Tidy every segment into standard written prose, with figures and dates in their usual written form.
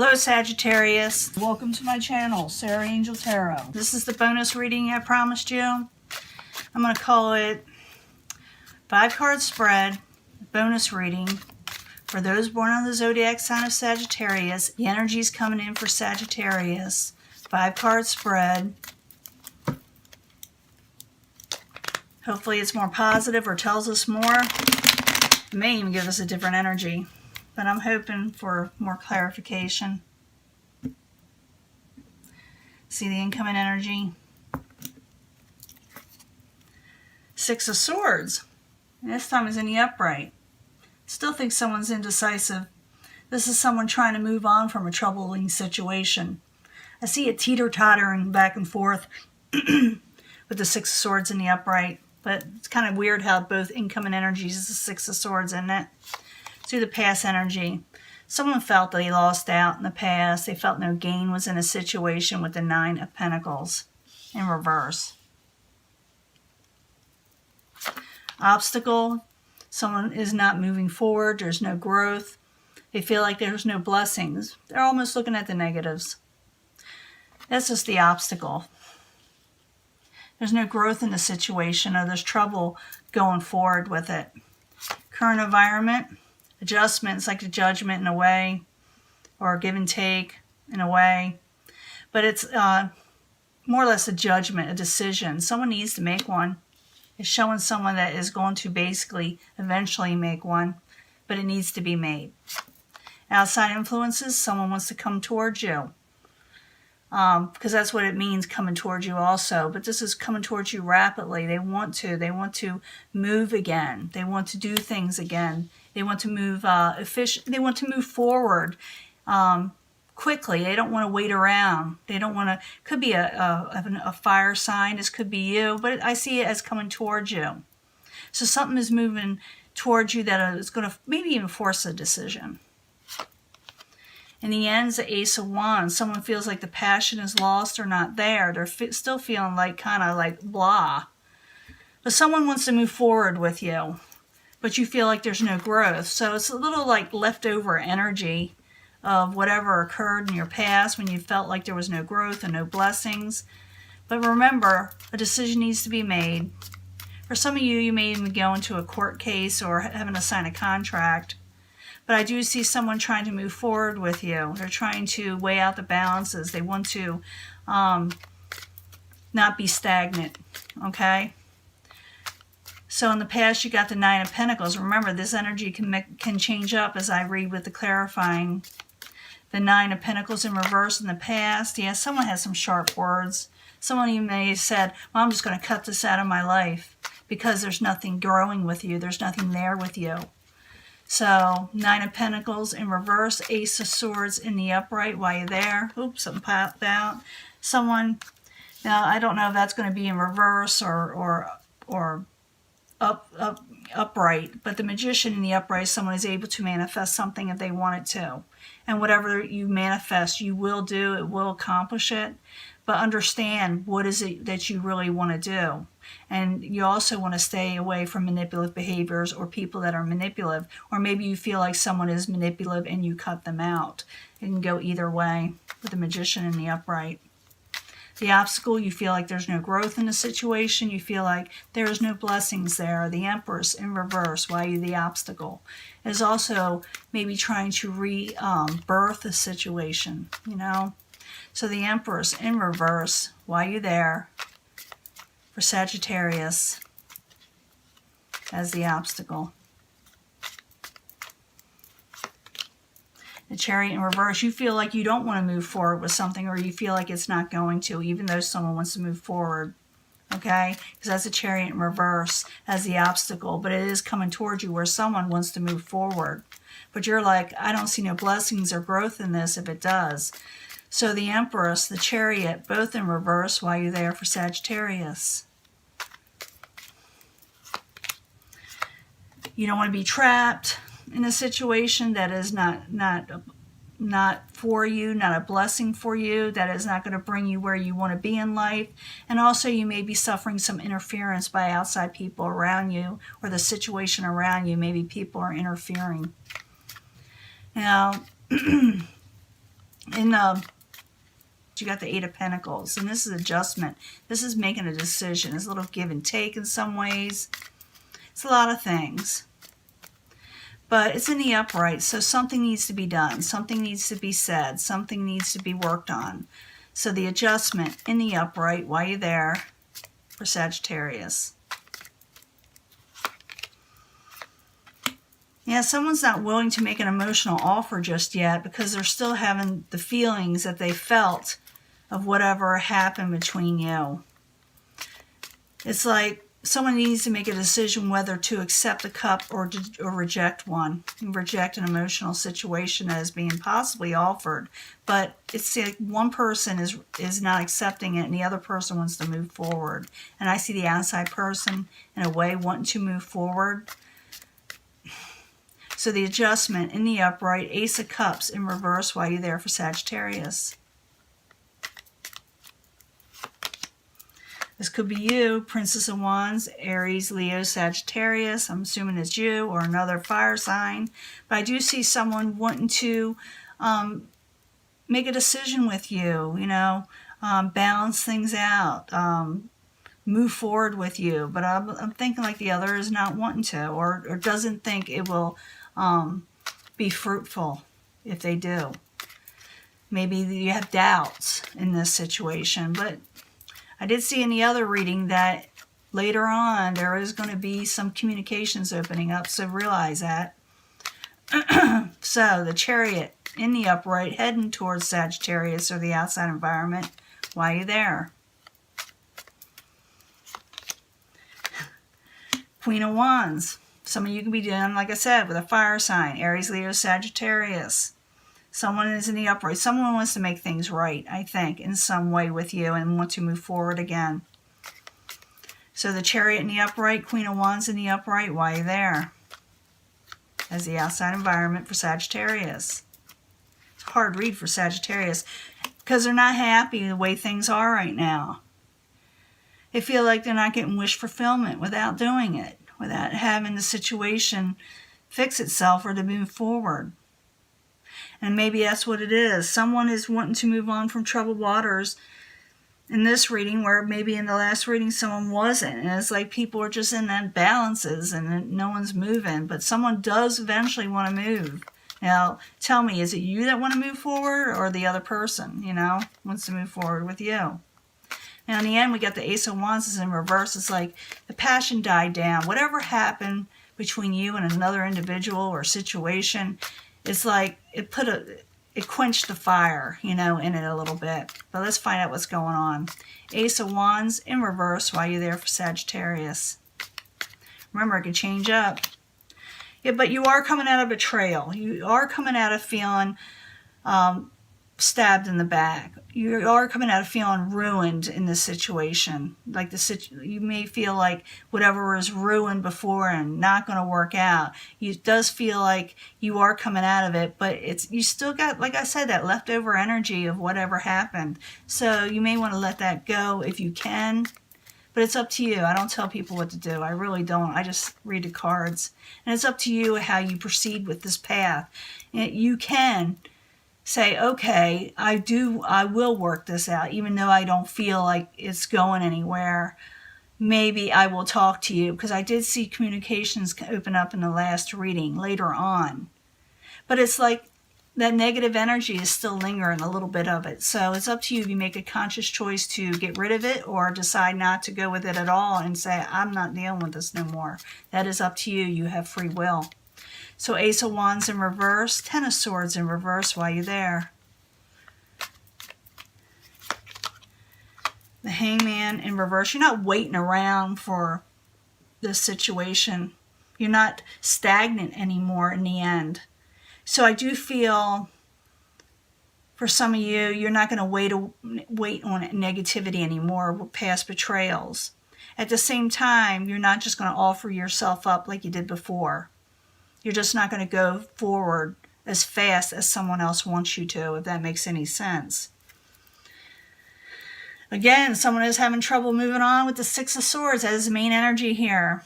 Hello Sagittarius, welcome to my channel, Sarah Angel Tarot. This is the bonus reading I promised you. I'm going to call it 5-card spread, bonus reading for those born on the zodiac sign of Sagittarius. The energy is coming in for Sagittarius. 5-card spread. Hopefully it's more positive or tells us more. It may even give us a different energy, but I'm hoping for more clarification. See the incoming energy? 6 of Swords. And this time is in the upright. Still think someone's indecisive. This is someone trying to move on from a troubling situation. I see it teeter-tottering back and forth with the 6 of Swords in the upright. But it's kind of weird how both incoming energies is the 6 of Swords, isn't it? To the past energy. Someone felt that they lost out in the past. They felt no gain was in a situation with the 9 of Pentacles in reverse. Obstacle. Someone is not moving forward. There's no growth. They feel like there's no blessings. They're almost looking at the negatives. That's just the obstacle. There's no growth in the situation, or there's trouble going forward with it. Current environment. Adjustment. It's like a judgment in a way, or a give and take in a way. But it's more or less a judgment, a decision. Someone needs to make one. It's showing someone that is going to basically eventually make one, but it needs to be made. Outside influences. Someone wants to come towards you. Because that's what it means, coming towards you also. But this is coming towards you rapidly. They want to move again. They want to do things again. They want to move They want to move forward quickly. They don't want to wait around. They don't want to. Could be a fire sign. This could be you, but I see it as coming towards you. So something is moving towards you that is going to maybe even force a decision. In the end, it's the Ace of Wands. Someone feels like the passion is lost or not there. They're still feeling like kind of like blah. But someone wants to move forward with you, but you feel like there's no growth. So it's a little like leftover energy of whatever occurred in your past when you felt like there was no growth and no blessings. But remember, a decision needs to be made. For some of you, you may even go into a court case or having to sign a contract. But I do see someone trying to move forward with you. They're trying to weigh out the balances. They want to not be stagnant, okay? So in the past, you got the 9 of Pentacles. Remember, this energy can change up as I read with the clarifying. The 9 of Pentacles in reverse in the past. Yeah, someone has some sharp words. Someone even may have said, well, I'm just going to cut this out of my life because there's nothing growing with you. There's nothing there with you. So, 9 of Pentacles in reverse, Ace of Swords in the upright while you're there. Oops, something popped out. Someone, now I don't know if that's going to be in reverse or upright, but the Magician in the upright, someone is able to manifest something if they want it to. And whatever you manifest, you will do, it will accomplish it. But understand what is it that you really want to do. And you also want to stay away from manipulative behaviors or people that are manipulative. Or maybe you feel like someone is manipulative and you cut them out. It can go either way with the Magician in the upright. The obstacle, you feel like there's no growth in the situation. You feel like there's no blessings there. The Empress in reverse, while you're the obstacle, is also maybe trying to rebirth a situation, you know. So the Empress in reverse, while you're there, for Sagittarius, as the obstacle. The Chariot in reverse, you feel like you don't want to move forward with something, or you feel like it's not going to, even though someone wants to move forward. Okay? Because that's a Chariot in reverse as the obstacle, but it is coming towards you where someone wants to move forward. But you're like, I don't see no blessings or growth in this if it does. So the Empress, the Chariot, both in reverse while you're there for Sagittarius. You don't want to be trapped in a situation that is not for you, not a blessing for you, that is not going to bring you where you want to be in life. And also you may be suffering some interference by outside people around you, or the situation around you. Maybe people are interfering. Now, you got the Eight of Pentacles, and this is adjustment. This is making a decision. It's a little give and take in some ways. It's a lot of things. But it's in the upright, so something needs to be done. Something needs to be said. Something needs to be worked on. So the adjustment in the upright while you're there for Sagittarius. Yeah, someone's not willing to make an emotional offer just yet because they're still having the feelings that they felt of whatever happened between you. It's like someone needs to make a decision whether to accept the cup or reject one. Reject an emotional situation that is being possibly offered. But it's like one person is not accepting it and the other person wants to move forward. And I see the outside person in a way wanting to move forward. So the adjustment in the upright, Ace of Cups in reverse while you're there for Sagittarius. This could be you, Princess of Wands, Aries, Leo, Sagittarius. I'm assuming it's you or another fire sign. But I do see someone wanting to make a decision with you, balance things out, move forward with you. But I'm thinking like the other is not wanting to or doesn't think it will be fruitful if they do. Maybe you have doubts in this situation, but I did see in the other reading that later on there is going to be some communications opening up, so realize that. So the Chariot in the upright heading towards Sagittarius or the outside environment while you're there. Queen of Wands. Some of you can be dealing, like I said, with a fire sign, Aries, Leo, Sagittarius. Someone is in the upright. Someone wants to make things right, I think, in some way with you and want to move forward again. So the Chariot in the upright, Queen of Wands in the upright while you're there. As the outside environment for Sagittarius. It's a hard read for Sagittarius because they're not happy the way things are right now. They feel like they're not getting wish fulfillment without doing it, without having the situation fix itself or to move forward. And maybe that's what it is. Someone is wanting to move on from troubled waters in this reading, where maybe in the last reading someone wasn't. And it's like people are just in that balances and no one's moving. But someone does eventually want to move. Now, tell me, is it you that want to move forward or the other person, wants to move forward with you? Now, in the end, we got the Ace of Wands is in reverse. It's like the passion died down. Whatever happened between you and another individual or situation, it's like it quenched the fire, in it a little bit. But let's find out what's going on. Ace of Wands in reverse while you're there for Sagittarius. Remember, it can change up. Yeah, but you are coming out of betrayal. You are coming out of feeling stabbed in the back. You are coming out of feeling ruined in this situation. Like you may feel like whatever was ruined before and not going to work out. It does feel like you are coming out of it, but you still got, like I said, that leftover energy of whatever happened. So you may want to let that go if you can. But it's up to you. I don't tell people what to do. I really don't. I just read the cards. And it's up to you how you proceed with this path. You can say, okay, I will work this out, even though I don't feel like it's going anywhere. Maybe I will talk to you, because I did see communications open up in the last reading later on. But it's like that negative energy is still lingering, a little bit of it. So it's up to you if you make a conscious choice to get rid of it or decide not to go with it at all and say, I'm not dealing with this no more. That is up to you. You have free will. So Ace of Wands in reverse, Ten of Swords in reverse while you're there. The Hangman in reverse. You're not waiting around for this situation. You're not stagnant anymore in the end. So I do feel for some of you, you're not going to wait on negativity anymore with past betrayals. At the same time, you're not just going to offer yourself up like you did before. You're just not going to go forward as fast as someone else wants you to, if that makes any sense. Again, someone is having trouble moving on with the Six of Swords. That is the main energy here.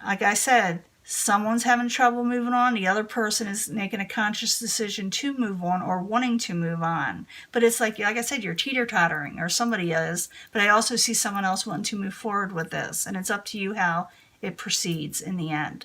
Like I said, Someone's having trouble moving on. The other person is making a conscious decision to move on or wanting to move on. But it's like I said, you're teeter-tottering, or somebody is. But I also see someone else wanting to move forward with this. And it's up to you how it proceeds in the end.